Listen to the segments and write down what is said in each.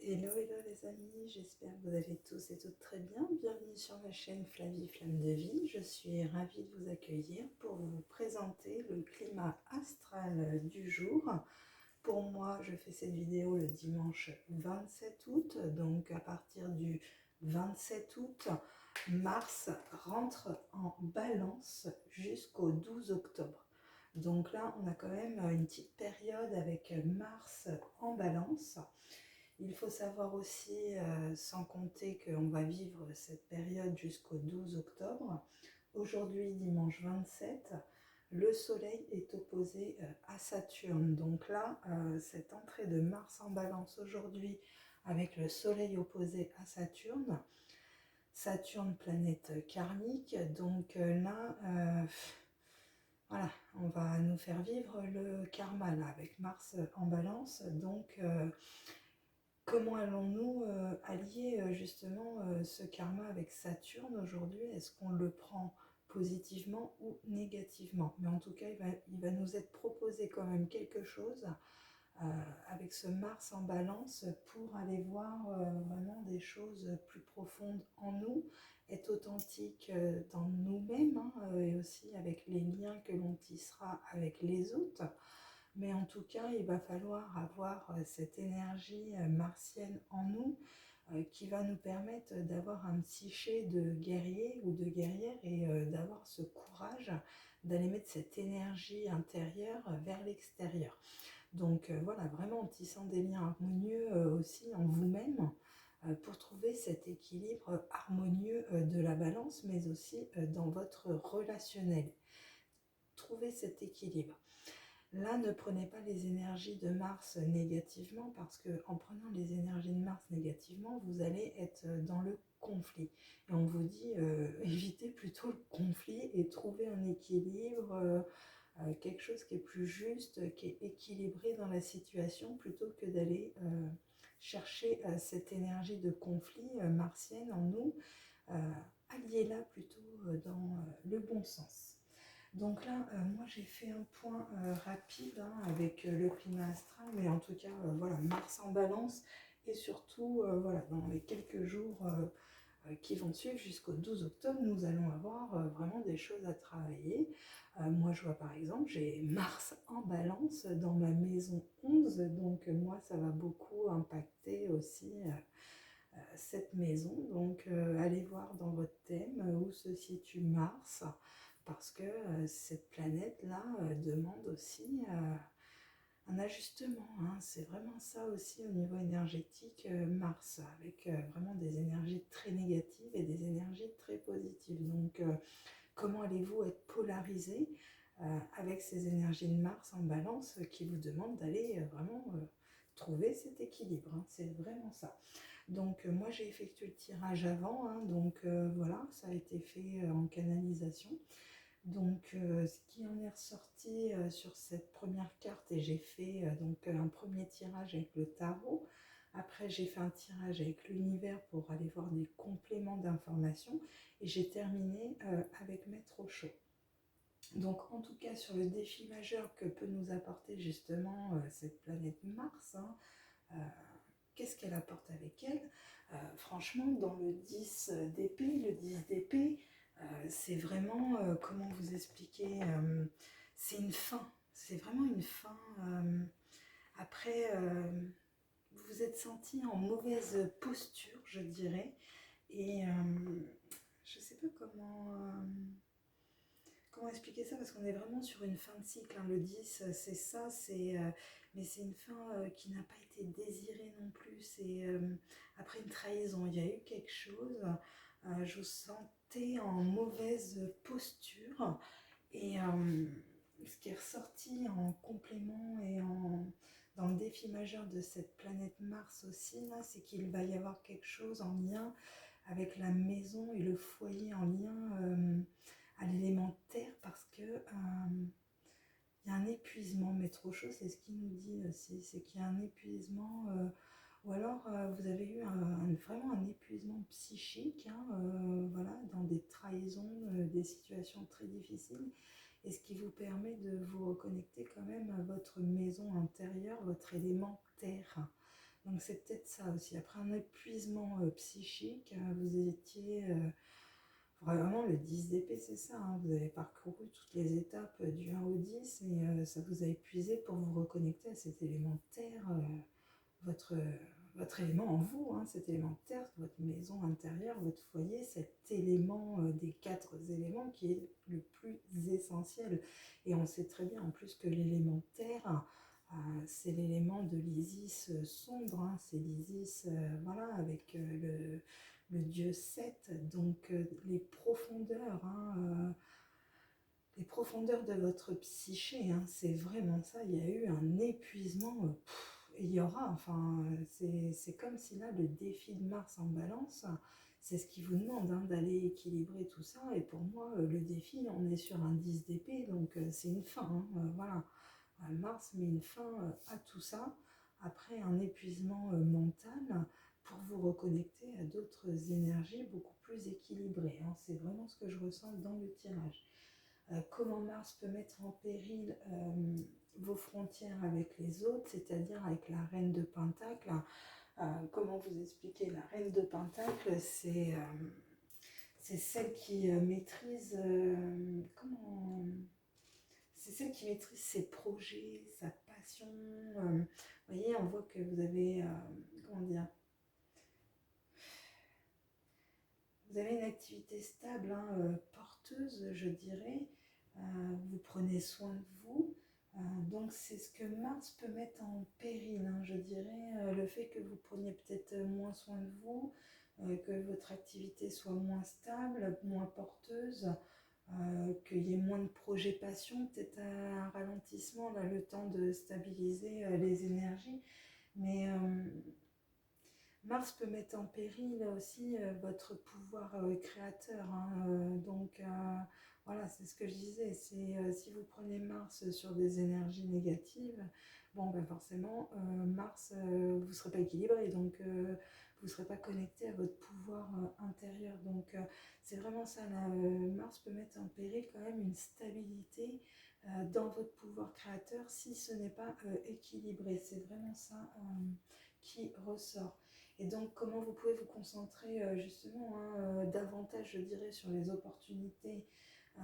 Hello, hello les amis, j'espère que vous allez tous et toutes très bien. Bienvenue sur ma chaîne Flavie Flamme de Vie. Je suis ravie de vous accueillir pour vous présenter le climat astral du jour. Pour moi, je fais cette vidéo le dimanche 27 août, donc à partir du 27 août, Mars rentre en Balance jusqu'au 12 octobre. Donc là, on a quand même une petite période avec Mars en Balance. Il faut savoir aussi, sans compter qu'on va vivre cette période jusqu'au 12 octobre, aujourd'hui, dimanche 27, le Soleil est opposé à Saturne. Donc là, cette entrée de Mars en Balance aujourd'hui, avec le Soleil opposé à Saturne, Saturne planète karmique, donc là, voilà, on va nous faire vivre le karma là, avec Mars en Balance. Donc, comment allons-nous allier justement ce karma avec Saturne aujourd'hui? Est-ce qu'on le prend positivement ou négativement? Mais en tout cas, il va nous être proposé quand même quelque chose avec ce Mars en Balance pour aller voir vraiment des choses plus profondes en nous, être authentique dans nous-mêmes et aussi avec les liens que l'on tissera avec les autres. Mais en tout cas, il va falloir avoir cette énergie martienne en nous qui va nous permettre d'avoir un psyché de guerrier ou de guerrière et d'avoir ce courage d'aller mettre cette énergie intérieure vers l'extérieur. Donc voilà, vraiment en tissant des liens harmonieux aussi en vous-même pour trouver cet équilibre harmonieux de la balance, mais aussi dans votre relationnel. Trouvez cet équilibre. Là, ne prenez pas les énergies de Mars négativement parce que en prenant les énergies de Mars négativement, vous allez être dans le conflit. Et on vous dit évitez plutôt le conflit et trouvez un équilibre, quelque chose qui est plus juste, qui est équilibré dans la situation plutôt que d'aller chercher cette énergie de conflit martienne en nous. Alliez-la plutôt dans le bon sens. Donc là, moi j'ai fait un point rapide avec le climat astral, mais en tout cas, voilà, Mars en Balance, et surtout, voilà, dans les quelques jours qui vont suivre jusqu'au 12 octobre, nous allons avoir vraiment des choses à travailler. Moi, je vois par exemple, j'ai Mars en Balance dans ma maison 11, donc moi, ça va beaucoup impacter aussi cette maison. Donc, allez voir dans votre thème où se situe Mars, parce que cette planète-là demande aussi un ajustement. C'est vraiment ça aussi au niveau énergétique, Mars, avec vraiment des énergies très négatives et des énergies très positives. Donc, comment allez-vous être polarisé avec ces énergies de Mars en Balance qui vous demandent d'aller vraiment trouver cet équilibre. C'est vraiment ça. Donc moi j'ai effectué le tirage avant, donc voilà, ça a été fait en canalisation. Donc ce qui en est ressorti sur cette première carte, et j'ai fait donc un premier tirage avec le tarot. Après j'ai fait un tirage avec l'univers pour aller voir des compléments d'informations. Et j'ai terminé avec Maître Osho. Donc en tout cas sur le défi majeur que peut nous apporter justement cette planète Mars, euh, qu'est-ce qu'elle apporte avec elle? Franchement, dans le 10 d'épée, le 10 d'épée, c'est vraiment, comment vous expliquer, c'est une fin, c'est vraiment une fin. Après, vous vous êtes senti en mauvaise posture, je dirais, et je ne sais pas comment expliquer ça, parce qu'on est vraiment sur une fin de cycle. Le 10, c'est ça, mais c'est une fin qui n'a pas été désirée non plus. C'est après une trahison, il y a eu quelque chose. Je vous sentais en mauvaise posture. Et ce qui est ressorti en complément et dans le défi majeur de cette planète Mars aussi, là, c'est qu'il va y avoir quelque chose en lien avec la maison et le foyer, en lien à l'élément terre, parce que il y a un épuisement. Maître Osho, c'est ce qu'il nous dit aussi, c'est qu'il y a un épuisement, ou alors vous avez eu vraiment un épuisement psychique, voilà, dans des trahisons, des situations très difficiles, et ce qui vous permet de vous reconnecter quand même à votre maison intérieure, votre élément terre. Donc c'est peut-être ça aussi. Après un épuisement psychique, vous étiez vraiment le 10 d'épée, c'est ça, hein. Vous avez parcouru toutes les étapes du 1 au 10 et ça vous a épuisé pour vous reconnecter à cet élément terre, votre, votre élément en vous, hein, cet élément terre, votre maison intérieure, votre foyer, cet élément des 4 éléments qui est le plus essentiel. Et on sait très bien en plus que l'élément terre, c'est l'élément de l'Isis sombre, hein, c'est l'Isis voilà, avec le dieu Seth, donc les profondeurs de votre psyché, hein, c'est vraiment ça. Il y a eu un épuisement, et il y aura, enfin, c'est comme si là, le défi de Mars en balance, c'est ce qui vous demande hein, d'aller équilibrer tout ça. Et pour moi, le défi, on est sur un 10 d'épée, donc c'est une fin, hein, voilà. Mars met une fin à tout ça, après un épuisement mental, pour vous reconnecter à d'autres énergies beaucoup plus équilibrées, hein. C'est vraiment ce que je ressens dans le tirage. Comment Mars peut mettre en péril vos frontières avec les autres, c'est-à-dire avec la reine de Pentacle. Comment vous expliquer? La reine de Pentacle, c'est celle qui maîtrise c'est celle qui maîtrise ses projets, sa passion. Vous voyez, on voit que vous avez comment dire, vous avez une activité stable, hein, porteuse, je dirais. Vous prenez soin de vous. Donc c'est ce que Mars peut mettre en péril, hein, je dirais. Le fait que vous preniez peut-être moins soin de vous, que votre activité soit moins stable, moins porteuse, qu'il y ait moins de projets passion, peut-être un ralentissement, là, le temps de stabiliser les énergies. Mais Mars peut mettre en péril aussi votre pouvoir créateur, hein, donc voilà, c'est ce que je disais. C'est si vous prenez Mars sur des énergies négatives, bon ben forcément Mars, vous ne serez pas équilibré, donc vous ne serez pas connecté à votre pouvoir intérieur. Donc c'est vraiment ça, là, Mars peut mettre en péril quand même une stabilité dans votre pouvoir créateur si ce n'est pas équilibré. C'est vraiment ça qui ressort. Et donc, comment vous pouvez vous concentrer justement hein, davantage, je dirais, sur les opportunités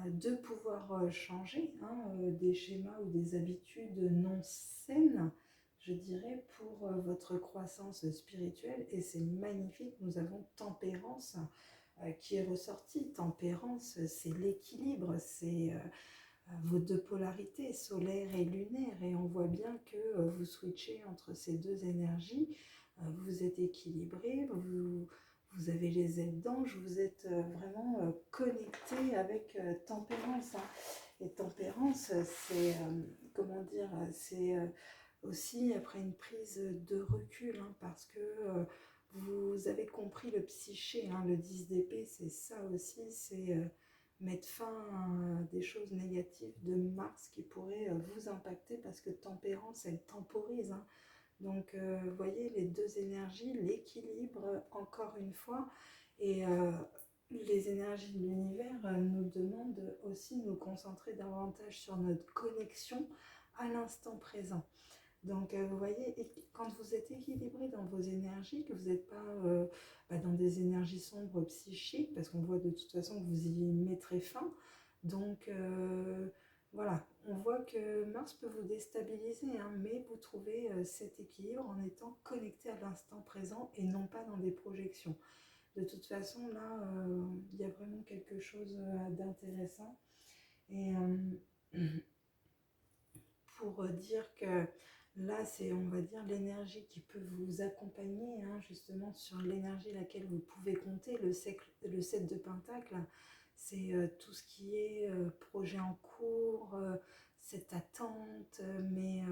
de pouvoir changer hein, des schémas ou des habitudes non saines, je dirais, pour votre croissance spirituelle. Et c'est magnifique, nous avons tempérance qui est ressortie. Tempérance, c'est l'équilibre, c'est vos deux polarités, solaire et lunaire. Et on voit bien que vous switchez entre ces deux énergies. Vous êtes équilibré, vous avez les ailes d'ange, vous êtes vraiment connecté avec tempérance, hein. Et tempérance, c'est, comment dire, c'est aussi après une prise de recul, hein, parce que vous avez compris le psyché, hein, le 10 d'épée, c'est ça aussi, c'est mettre fin à des choses négatives de Mars qui pourraient vous impacter, parce que tempérance, elle temporise, hein. Donc, vous voyez, les deux énergies, l'équilibre, encore une fois, et les énergies de l'univers nous demandent aussi de nous concentrer davantage sur notre connexion à l'instant présent. Donc, vous voyez, quand vous êtes équilibré dans vos énergies, que vous n'êtes pas dans des énergies sombres psychiques, parce qu'on voit de toute façon que vous y mettrez fin. Donc, voilà, on voit que Mars peut vous déstabiliser, hein, mais vous trouvez cet équilibre en étant connecté à l'instant présent et non pas dans des projections. De toute façon, là, il y a vraiment quelque chose d'intéressant. Et pour dire que là, c'est, on va dire, l'énergie qui peut vous accompagner, hein, justement, sur l'énergie laquelle vous pouvez compter, le 7 de Pentacle, c'est tout ce qui est projet en cours, cette attente, mais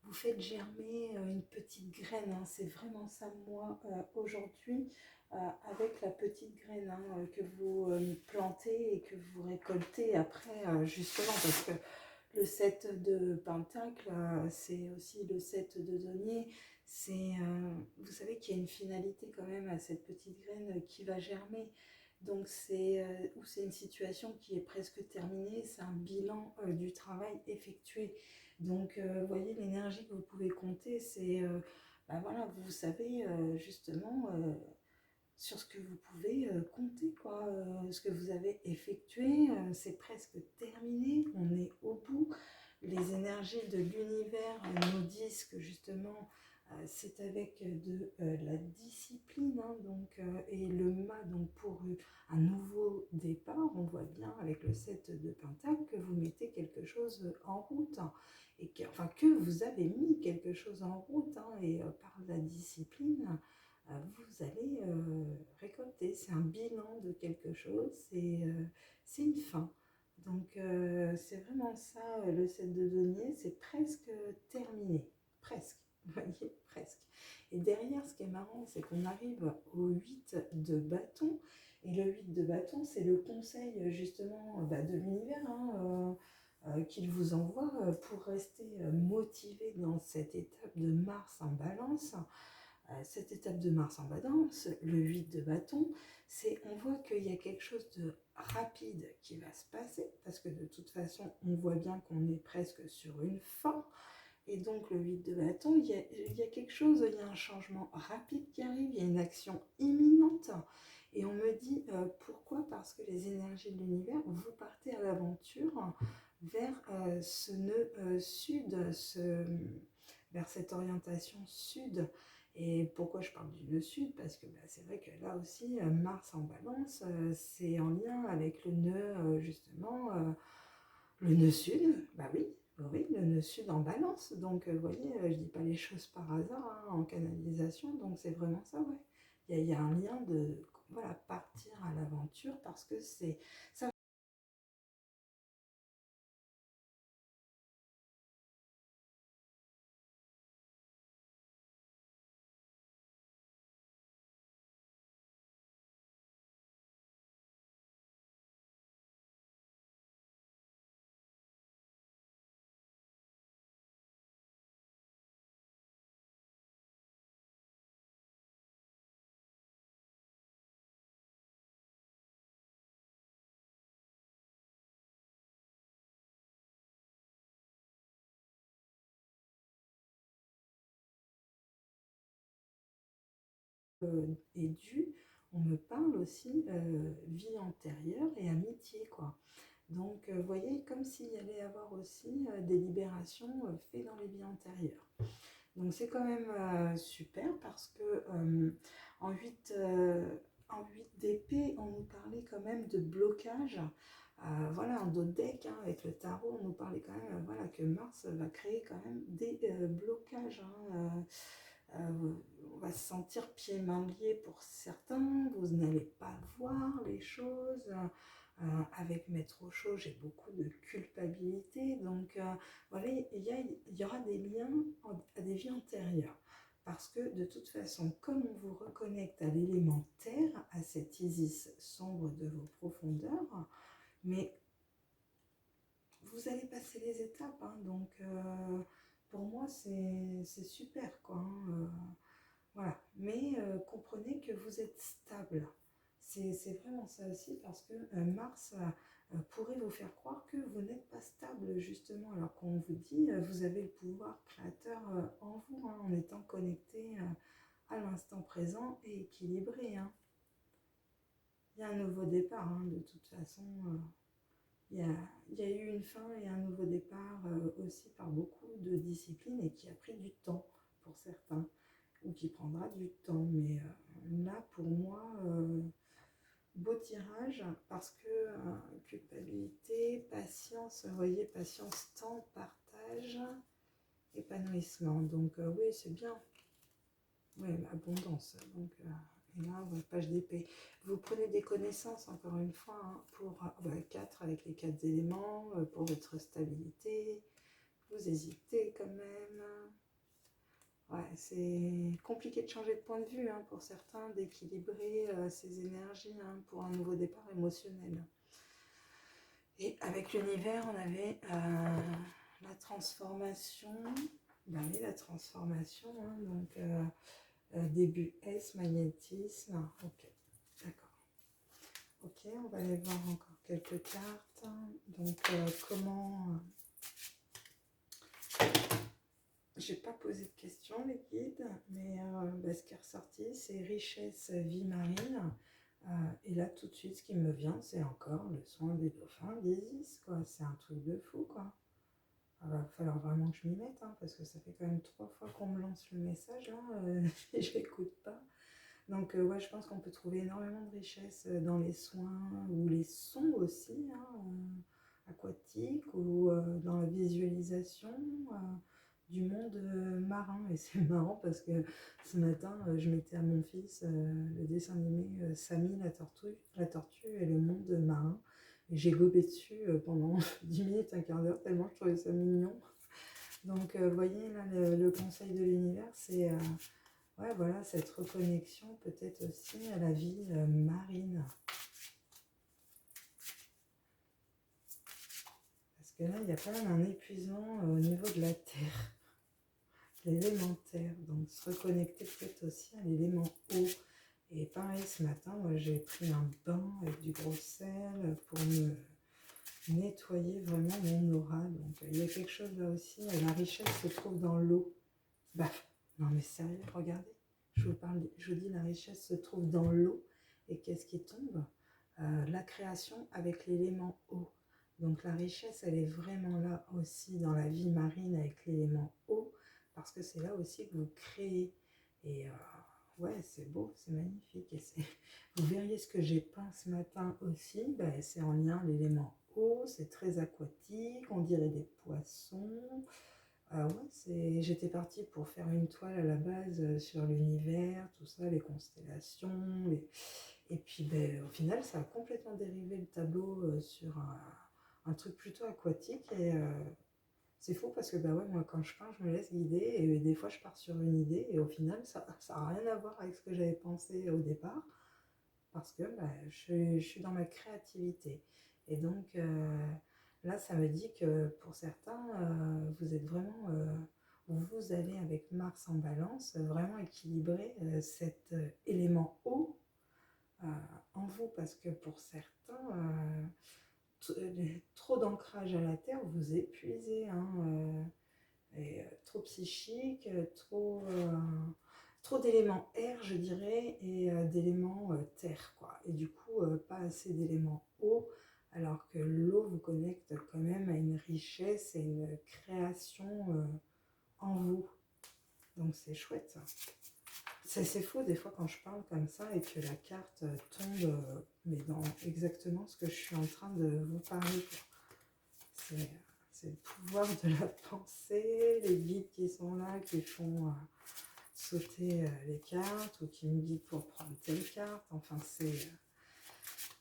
vous faites germer une petite graine, hein. C'est vraiment ça, moi, aujourd'hui, avec la petite graine hein, que vous plantez et que vous récoltez après, justement, parce que le 7 de Pentacle, c'est aussi le 7 de denier. C'est, vous savez qu'il y a une finalité quand même à cette petite graine qui va germer. Donc c'est une situation qui est presque terminée, c'est un bilan du travail effectué. Donc vous voyez l'énergie que vous pouvez compter, c'est bah voilà, vous savez justement sur ce que vous pouvez compter, quoi, ce que vous avez effectué, c'est presque terminé, on est au bout. Les énergies de l'univers nous disent que justement c'est avec de la discipline, hein, donc, et le mât, donc pour un nouveau départ, on voit bien avec le 7 de Pentacle que vous mettez quelque chose en route, hein, et que, enfin, que vous avez mis quelque chose en route, hein, et par la discipline, vous allez récolter. C'est un bilan de quelque chose, c'est une fin. Donc c'est vraiment ça, le 7 de denier, c'est presque terminé. Presque, vous voyez, presque. Et derrière, ce qui est marrant, c'est qu'on arrive au 8 de bâton. Et le 8 de bâton, c'est le conseil justement de l'univers, hein, qu'il vous envoie pour rester motivé dans cette étape de Mars en balance. Cette étape de Mars en balance, le 8 de bâton, c'est on voit qu'il y a quelque chose de rapide qui va se passer, parce que de toute façon, on voit bien qu'on est presque sur une fin. Et donc, le 8 de bâton, il y a quelque chose, il y a un changement rapide qui arrive, il y a une action imminente. Et on me dit pourquoi? Parce que les énergies de l'univers, vous partez à l'aventure vers ce nœud sud, vers cette orientation sud. Et pourquoi je parle du nœud sud? Parce que c'est vrai que là aussi, Mars en balance, c'est en lien avec le nœud, justement, le nœud sud, bah oui, oui, le nœud sud en balance. Donc, vous voyez, je dis pas les choses par hasard, hein, en canalisation, donc c'est vraiment ça, ouais. Il y a un lien de, voilà, partir à l'aventure parce que c'est ça. Est due, on me parle aussi vie antérieure et amitié, quoi. Donc, vous voyez, comme s'il y allait avoir aussi des libérations faites dans les vies antérieures. Donc, c'est quand même super parce que en 8, en 8 d'épée, on nous parlait quand même de blocage. Voilà, en d'autres decks, hein, avec le tarot, on nous parlait quand même voilà, que Mars va créer quand même des blocages, hein, on va se sentir pieds mains liés pour certains, vous n'allez pas voir les choses. Avec Maître Osho, j'ai beaucoup de culpabilité, donc voilà, il y aura des liens à des vies antérieures. Parce que de toute façon, comme on vous reconnecte à l'élément terre, à cet Isis sombre de vos profondeurs, mais vous allez passer les étapes, hein, donc pour moi c'est super, quoi, hein, voilà, mais comprenez que vous êtes stable. C'est vraiment ça aussi parce que Mars pourrait vous faire croire que vous n'êtes pas stable justement alors qu'on vous dit vous avez le pouvoir créateur en vous, hein, en étant connecté à l'instant présent et équilibré, hein. Il y a un nouveau départ, hein, de toute façon. Il y a eu une fin et un nouveau départ aussi par beaucoup de disciplines et qui a pris du temps pour certains ou qui prendra du temps. Mais là, pour moi, beau tirage parce que culpabilité, patience, vous voyez, patience, temps, partage, épanouissement. Donc oui, c'est bien. Oui, abondance. Donc, et là, ouais, page d'épée. Vous prenez des connaissances, encore une fois, hein, pour 4 avec les 4 éléments, pour votre stabilité. Vous hésitez quand même. Ouais, c'est compliqué de changer de point de vue, hein, pour certains, d'équilibrer ses énergies, hein, pour un nouveau départ émotionnel. Et avec l'univers, on avait la transformation. Ben oui, la transformation, hein, donc début S, magnétisme. Ok, d'accord. Ok, on va aller voir encore quelques cartes. Donc, comment... j'ai pas posé de questions, les guides, mais ce qui est ressorti, c'est richesse, vie marine. Et là, tout de suite, ce qui me vient, c'est encore le soin des dauphins d'Isis, quoi. C'est un truc de fou, quoi. Il va falloir vraiment que je m'y mette, hein, parce que ça fait quand même 3 fois qu'on me lance le message, là, et je n'écoute pas. Donc, ouais, je pense qu'on peut trouver énormément de richesse dans les soins ou les sons aussi, hein, aquatiques, ou dans la visualisation du monde marin. Et c'est marrant parce que ce matin, je mettais à mon fils le dessin animé Samy la tortue et le monde marin. Et j'ai gobé dessus pendant 10 minutes, un quart d'heure, tellement je trouvais ça mignon. Donc, vous voyez, là, le conseil de l'univers, c'est ouais, voilà, cette reconnexion peut-être aussi à la vie marine. Parce que là, il y a quand même un épuisement au niveau de la terre, l'élémentaire. Donc, se reconnecter peut-être aussi à l'élément eau. Et pareil, ce matin, moi, j'ai pris un bain avec du gros sel pour me nettoyer vraiment mon aura. Donc, il y a quelque chose là aussi. La richesse se trouve dans l'eau. Bah, non mais sérieux, regardez. Je vous dis, la richesse se trouve dans l'eau. Et qu'est-ce qui tombe? La création avec l'élément eau. Donc la richesse, elle est vraiment là aussi dans la vie marine avec l'élément eau, parce que c'est là aussi que vous créez. Et ouais, c'est beau, c'est magnifique. Et vous verriez ce que j'ai peint ce matin aussi, ben, c'est en lien l'élément eau, c'est très aquatique, on dirait des poissons. Ouais, j'étais partie pour faire une toile à la base sur l'univers, tout ça, les constellations. Et puis ben, au final, ça a complètement dérivé le tableau sur un truc plutôt aquatique. Et c'est fou parce que bah ouais, moi quand je peins, je me laisse guider. Et des fois, je pars sur une idée. Et au final, ça n'a rien à voir avec ce que j'avais pensé au départ. Parce que bah, je suis dans ma créativité. Et donc là, ça me dit que pour certains, vous êtes vraiment, vous allez avec Mars en balance, vraiment équilibrer cet élément eau en vous. Parce que pour certains, trop d'ancrage à la terre, vous épuisez. Hein, et, trop psychique, trop d'éléments air, je dirais, et d'éléments terre, quoi. Et du coup, pas assez d'éléments eau, alors que l'eau vous connecte quand même à une richesse et une création en vous. Donc c'est chouette, ça. C'est fou des fois quand je parle comme ça et que la carte tombe, mais dans exactement ce que je suis en train de vous parler, quoi. C'est le pouvoir de la pensée, les guides qui sont là, qui font sauter les cartes ou qui me guident pour prendre telle carte. Enfin,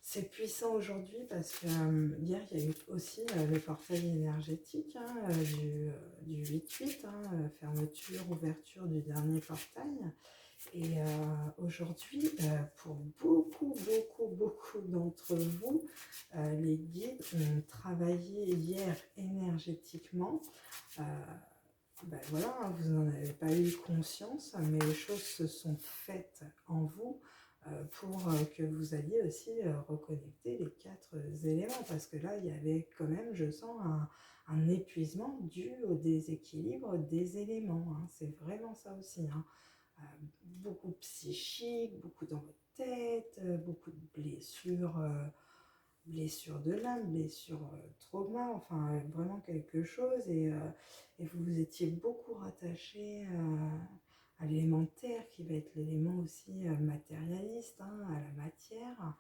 c'est puissant aujourd'hui parce que hier, il y a eu aussi le portail énergétique hein, du 8-8, hein, fermeture, ouverture du dernier portail. Et aujourd'hui, pour beaucoup d'entre vous, les guides ont travaillé hier énergétiquement. Ben voilà, hein, vous n'en avez pas eu conscience, mais les choses se sont faites en vous pour que vous alliez aussi reconnecter les 4 éléments. Parce que là, il y avait quand même, je sens, un épuisement dû au déséquilibre des éléments. Hein. C'est vraiment ça aussi. Hein. Beaucoup psychique, beaucoup dans votre tête, beaucoup de blessures de l'âme, blessures trauma, enfin vraiment quelque chose. Et vous vous étiez beaucoup rattaché à l'élémentaire qui va être l'élément aussi matérialiste, hein, à la matière.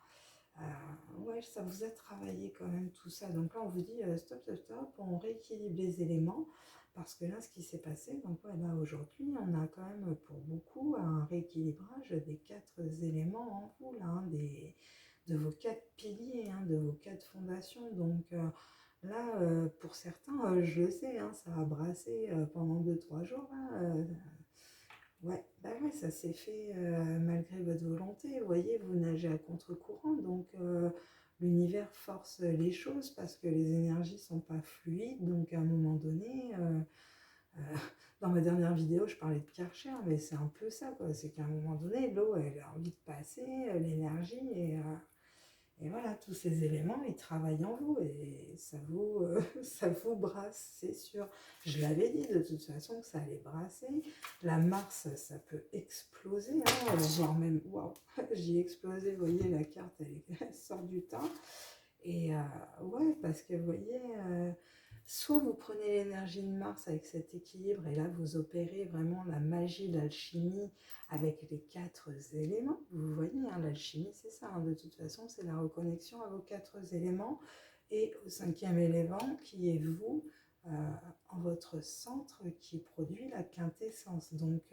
Ouais, ça vous a travaillé quand même tout ça. Donc là, on vous dit stop, on rééquilibre les éléments. Parce que là, ce qui s'est passé, donc ouais, là aujourd'hui, on a quand même pour beaucoup un rééquilibrage des 4 éléments en vous, là, hein, de vos 4 piliers, hein, de vos 4 fondations. Donc là, pour certains, je le sais, hein, ça a brassé pendant 2-3 jours. Là, ouais, bah ouais, ça s'est fait malgré votre volonté. Vous voyez, vous nagez à contre-courant, donc l'univers force les choses parce que les énergies sont pas fluides. Donc à un moment donné, euh, dans ma dernière vidéo, je parlais de Karcher, mais c'est un peu ça, quoi. C'est qu'à un moment donné, l'eau, elle a envie de passer, l'énergie, Et voilà, tous ces éléments, ils travaillent en vous et ça vous, ça vous brasse, c'est sûr. Je l'avais dit de toute façon que ça allait brasser. La Mars, ça peut exploser, hein, voire même, waouh, j'y ai explosé, vous voyez, la carte, elle sort du tas. Et ouais, parce que vous voyez, soit vous prenez l'énergie de Mars avec cet équilibre et là vous opérez vraiment la magie, l'alchimie avec les 4 éléments. Vous voyez, hein, l'alchimie c'est ça, hein, de toute façon c'est la reconnexion à vos 4 éléments et au 5e élément qui est vous, en votre centre qui produit la quintessence. Donc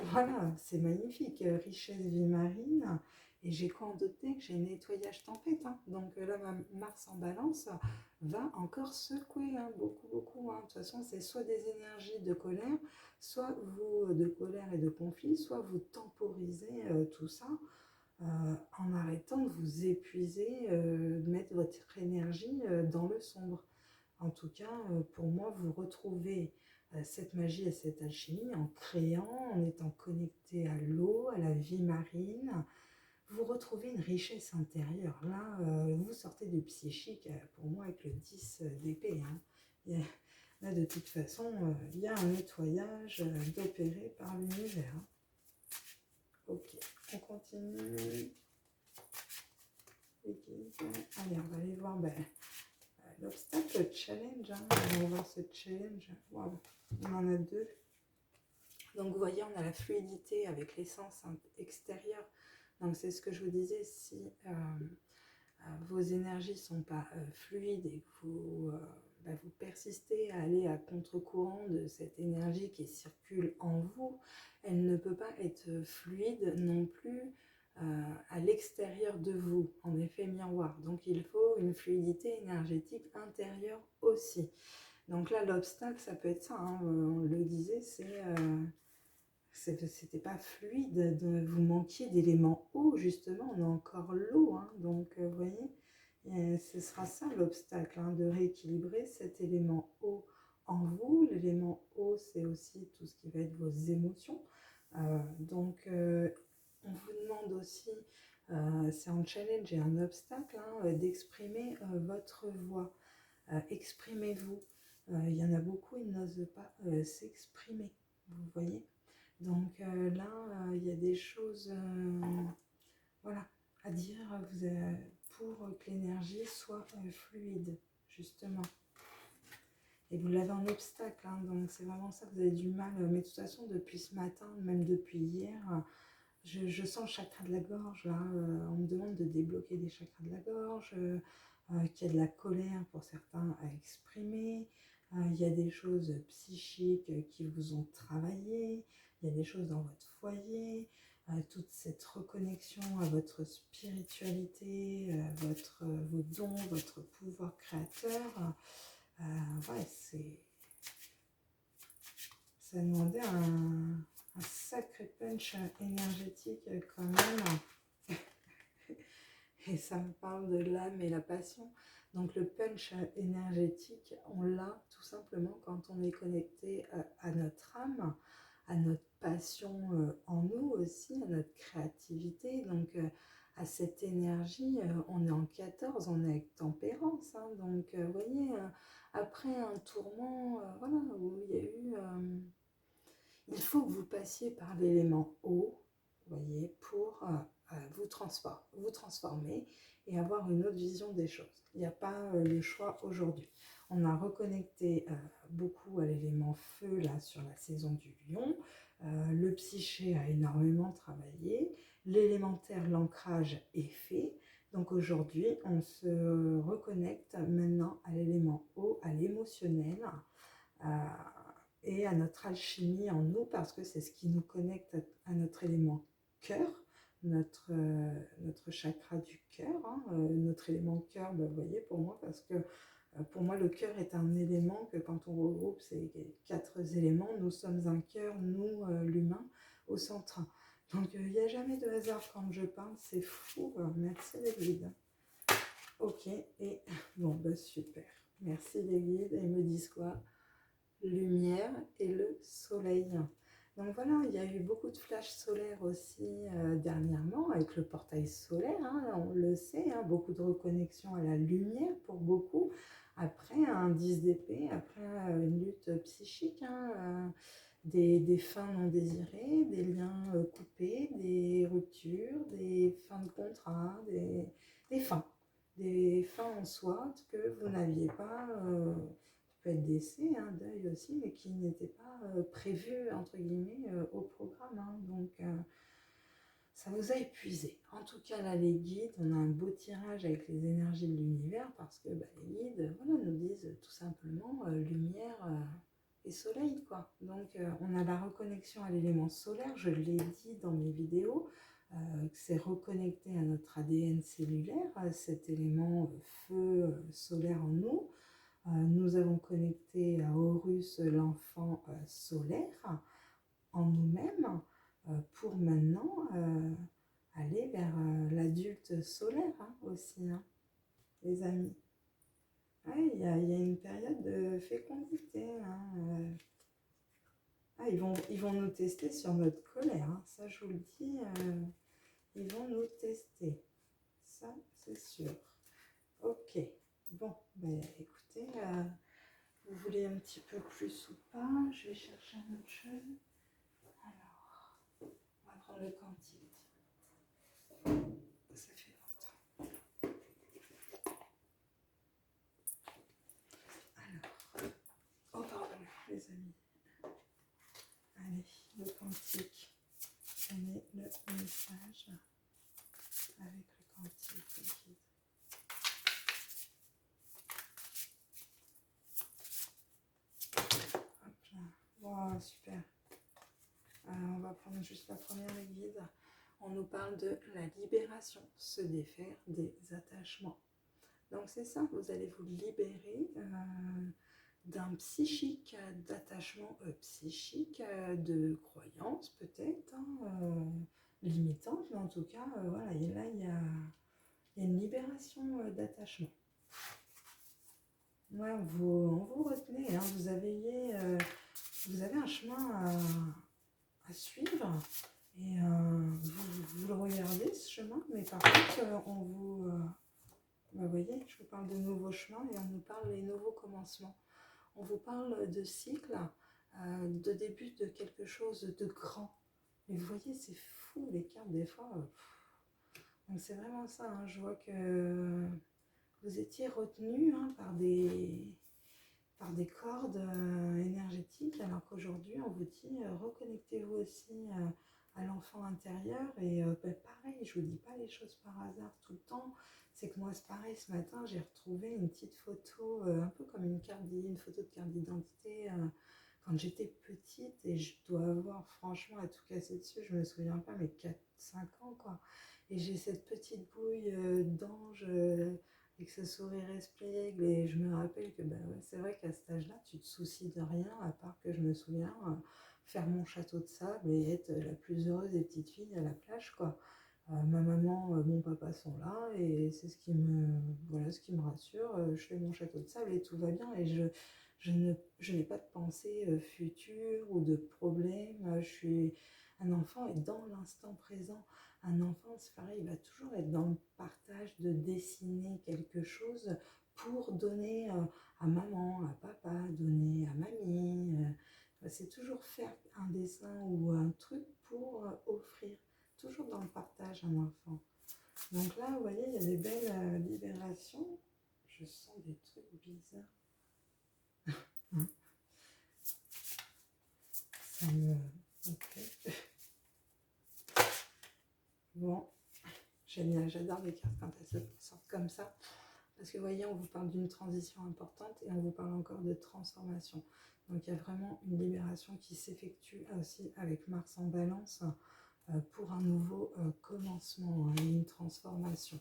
voilà, c'est magnifique, richesse vie marine. Et j'ai quoi en doter que j'ai nettoyage tempête. Hein. Donc là, ma Mars en balance va encore secouer, hein, beaucoup, beaucoup. Hein. De toute façon, c'est soit des énergies de colère, soit vous, de colère et de conflit, soit vous temporisez tout ça en arrêtant de vous épuiser, de mettre votre énergie dans le sombre. En tout cas, pour moi, vous retrouvez cette magie et cette alchimie en créant, en étant connecté à l'eau, à la vie marine. Vous retrouvez une richesse intérieure. Là, vous sortez du psychique, pour moi, avec le 10 d'épée. Hein. Là, de toute façon, il y a un nettoyage d'opérer par l'univers. Hein. Ok, on continue. Allez, on va aller voir l'obstacle challenge. Hein. On va voir ce challenge. Wow. On en a 2. Donc, vous voyez, on a la fluidité avec l'essence extérieure. Donc, c'est ce que je vous disais, si vos énergies ne sont pas fluides et que vous persistez à aller à contre-courant de cette énergie qui circule en vous, elle ne peut pas être fluide non plus à l'extérieur de vous, en effet miroir. Donc il faut une fluidité énergétique intérieure aussi. Donc là, l'obstacle, ça peut être ça, hein, on le disait, c'était pas fluide, vous manquiez d'éléments eau, justement, on a encore l'eau, hein, donc vous voyez, ce sera ça l'obstacle, hein, de rééquilibrer cet élément eau en vous. L'élément eau, c'est aussi tout ce qui va être vos émotions, donc on vous demande aussi, c'est un challenge et un obstacle, hein, d'exprimer votre voix. Exprimez-vous. Il y en a beaucoup, ils n'osent pas s'exprimer, vous voyez. Donc là, il y a des choses voilà, à dire pour que l'énergie soit fluide, justement. Et vous l'avez en obstacle, hein, donc c'est vraiment ça que vous avez du mal. Mais de toute façon, depuis ce matin, même depuis hier, je sens le chakra de la gorge. Là, on me demande de débloquer des chakras de la gorge, qu'il y a de la colère pour certains à exprimer. Il y a des choses psychiques qui vous ont travaillé. Il y a des choses dans votre foyer. Toute cette reconnexion à votre spiritualité, vos dons, votre pouvoir créateur. Ouais, ça demandait un sacré punch énergétique quand même. Et ça me parle de l'âme et la passion. Donc le punch énergétique, on l'a tout simplement quand on est connecté à notre âme, à notre passion en nous aussi, à notre créativité. Donc à cette énergie, on est en 14, on est avec tempérance. Hein. Donc vous voyez, après un tourment, voilà, où il y a eu... il faut que vous passiez par l'élément eau, vous voyez, pour vous transformer et avoir une autre vision des choses. Il n'y a pas le choix aujourd'hui. On a reconnecté beaucoup à l'élément feu là sur la saison du lion. Le psyché a énormément travaillé. L'élémentaire, l'ancrage est fait. Donc aujourd'hui, on se reconnecte maintenant à l'élément eau, à l'émotionnel. Et à notre alchimie en nous, parce que c'est ce qui nous connecte à notre élément cœur, notre chakra du cœur, hein, notre élément cœur, vous voyez, pour moi, parce que pour moi, le cœur est un élément que quand on regroupe ces 4 éléments, nous sommes un cœur, nous, l'humain, au centre. Donc, il n'y a jamais de hasard quand je parle, c'est fou. Merci les guides. Ok, et bon, bah super. Merci les guides, et ils me disent quoi? Lumière et le soleil. Donc voilà, il y a eu beaucoup de flashs solaires aussi dernièrement avec le portail solaire, hein, on le sait, hein, beaucoup de reconnexion à la lumière pour beaucoup, après un 10 d'épée, après une lutte psychique, hein, des fins non désirées, des liens coupés, des ruptures, des fins de contrat, des fins. Des fins en soi que vous n'aviez pas, peut être décès, hein, deuil aussi, mais qui n'étaient pas prévus, entre guillemets, au programme. Hein. Donc, ça vous a épuisé. En tout cas, là, les guides, on a un beau tirage avec les énergies de l'univers parce que bah, les guides voilà, nous disent tout simplement lumière et soleil, quoi. Donc, on a la reconnexion à l'élément solaire, je l'ai dit dans mes vidéos, que c'est reconnecté à notre ADN cellulaire, cet élément feu solaire en nous. Nous avons connecté à Horus, l'enfant solaire, en nous-mêmes, pour maintenant aller vers l'adulte solaire hein, aussi, hein, les amis. Ouais, il y a une période de fécondité. Hein, Ah, ils vont nous tester sur notre colère. Hein. Ça, je vous le dis, ils vont nous tester. Ça, c'est sûr. Ok. Bon, ben, écoutez, vous voulez un petit peu plus ou pas? Je vais chercher un autre chose. Alors, on va prendre le quantique. Ça fait longtemps. Alors, oh pardon, les amis. Allez, le quantique. Prenez le message avec le quantique. Le guide. Hop là. Wow, super. On va prendre juste la première guide. On nous parle de la libération, se défaire des attachements. Donc c'est ça, vous allez vous libérer d'un psychique, d'attachement psychique, de croyances peut-être, hein, limitantes, mais en tout cas, voilà, et là il y a une libération d'attachement. Ouais, on vous retenez, hein, vous avez un chemin à suivre et vous le regardez ce chemin, mais par contre on vous... vous voyez, je vous parle de nouveaux chemins et on nous parle des nouveaux commencements. On vous parle de cycle, de début de quelque chose de grand. Et vous voyez, c'est fou les cartes des fois. Donc c'est vraiment ça, hein, je vois que vous étiez retenu hein, par des cordes énergétiques, alors qu'aujourd'hui on vous dit reconnectez-vous aussi à l'enfant intérieur et ben, pareil, je vous dis pas les choses par hasard tout le temps, c'est que moi c'est pareil, ce matin j'ai retrouvé une petite photo, un peu comme une photo de carte d'identité quand j'étais petite et je dois avoir franchement à tout casser dessus, je me souviens pas, mais 4-5 ans quoi, et j'ai cette petite bouille d'ange avec ce sourire espiègle et je me rappelle que ben ouais, c'est vrai qu'à cet âge-là, tu te soucies de rien à part que je me souviens faire mon château de sable et être la plus heureuse des petites filles à la plage quoi. Ma maman, mon papa sont là et c'est ce qui me rassure. Je fais mon château de sable et tout va bien et je n'ai pas de pensée future ou de problème. Je suis un enfant et dans l'instant présent. Un enfant, c'est pareil, il va toujours être dans le partage de dessiner quelque chose pour donner à maman, à papa, donner à mamie. C'est toujours faire un dessin ou un truc pour offrir. Toujours dans le partage un enfant. Donc là, vous voyez, il y a des belles libérations. Je sens des trucs bizarres. Hein, ça me... Ok. Bon, génial, j'adore les cartes quand elles sortent comme ça. Parce que vous voyez, on vous parle d'une transition importante et on vous parle encore de transformation. Donc il y a vraiment une libération qui s'effectue aussi avec Mars en Balance pour un nouveau commencement, une transformation.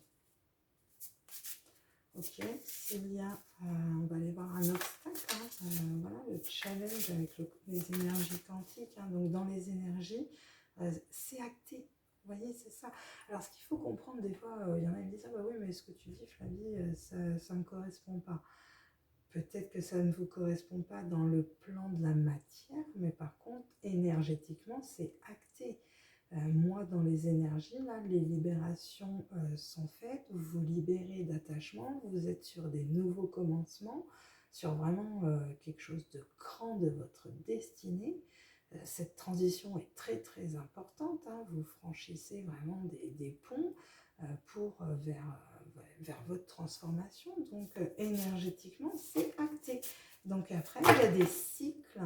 Ok, s'il y a, on va aller voir un obstacle, hein, voilà, le challenge avec les énergies quantiques. Hein, donc dans les énergies, c'est acté. Vous voyez, c'est ça. Alors ce qu'il faut comprendre, des fois, il y en a qui me disent, ah bah oui, mais ce que tu dis, Flavie, ça ne me correspond pas. peut-être que ça ne vous correspond pas dans le plan de la matière, mais par contre, énergétiquement, c'est acté. Moi, dans les énergies, là, les libérations sont faites, vous vous libérez d'attachement, vous êtes sur des nouveaux commencements, sur vraiment quelque chose de grand de votre destinée. Cette transition est très très importante, hein. Vous franchissez vraiment des ponts vers votre transformation. Donc énergétiquement, c'est acté. Donc après, il y a des cycles.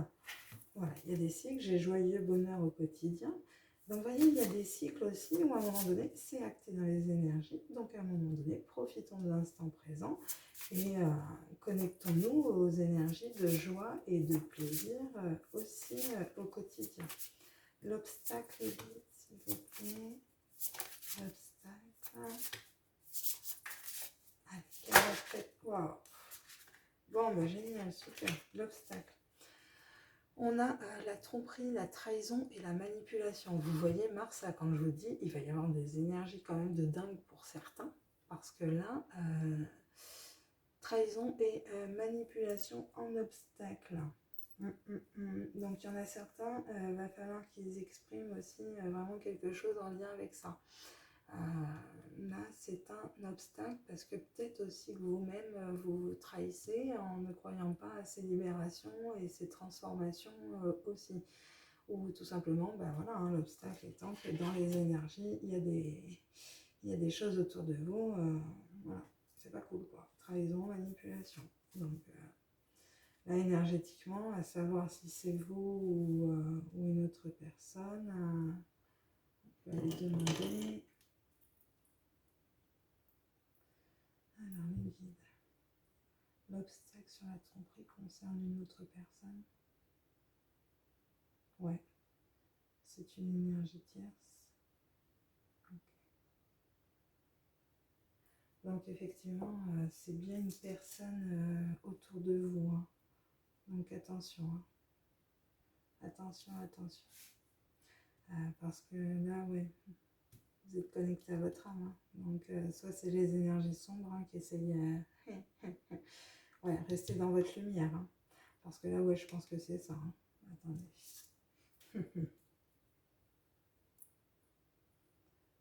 Voilà, il y a des cycles. J'ai joyeux bonheur au quotidien. Donc vous voyez, il y a des cycles aussi où à un moment donné, c'est acté dans les énergies. Donc à un moment donné, profitons de l'instant présent et connectons-nous aux énergies de joie et de plaisir aussi au quotidien. L'obstacle, s'il vous plaît. L'obstacle. Allez, waouh. Bon, bah, génial, super. L'obstacle. On a la tromperie, la trahison et la manipulation. Vous voyez, Mars, là, quand je vous dis, il va y avoir des énergies quand même de dingue pour certains. Parce que là, trahison et manipulation en obstacle. Donc il y en a certains, il va falloir qu'ils expriment aussi vraiment quelque chose en lien avec ça. Là, c'est un obstacle parce que peut-être aussi que vous-même vous trahissez en ne croyant pas à ces libérations et ces transformations aussi. Ou tout simplement, ben voilà, hein, l'obstacle étant que dans les énergies, il y a des choses autour de vous, voilà, c'est pas cool quoi. Trahison, manipulation. Donc là, énergétiquement, à savoir si c'est vous ou une autre personne, on peut aller demander. Alors, les guides. L'obstacle sur la tromperie concerne une autre personne. Ouais, c'est une énergie tierce. Okay. Donc effectivement, c'est bien une personne autour de vous. Hein. Donc attention. Hein. Attention. Parce que là, ouais, vous êtes connecté à votre âme. Hein. Donc soit c'est les énergies sombres hein, qui essayent... ouais, restez dans votre lumière. Hein. Parce que là, ouais, je pense que c'est ça. Hein. Attendez.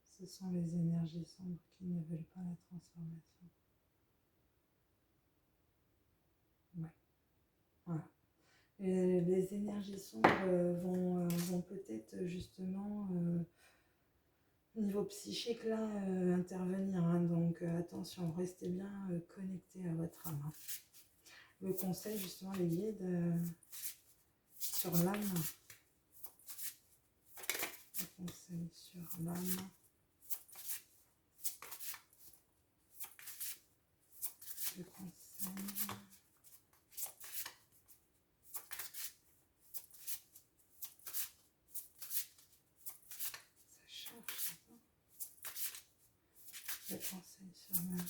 Ce sont les énergies sombres qui ne veulent pas la transformation. Ouais. Voilà. Et les énergies sombres vont peut-être justement niveau psychique là intervenir. Hein. Donc attention, restez bien connectés à votre âme. Hein. Le conseil justement, les guides sur l'âme. Le conseil sur l'âme. Le conseil. Ça charge, ça. Le conseil sur l'âme.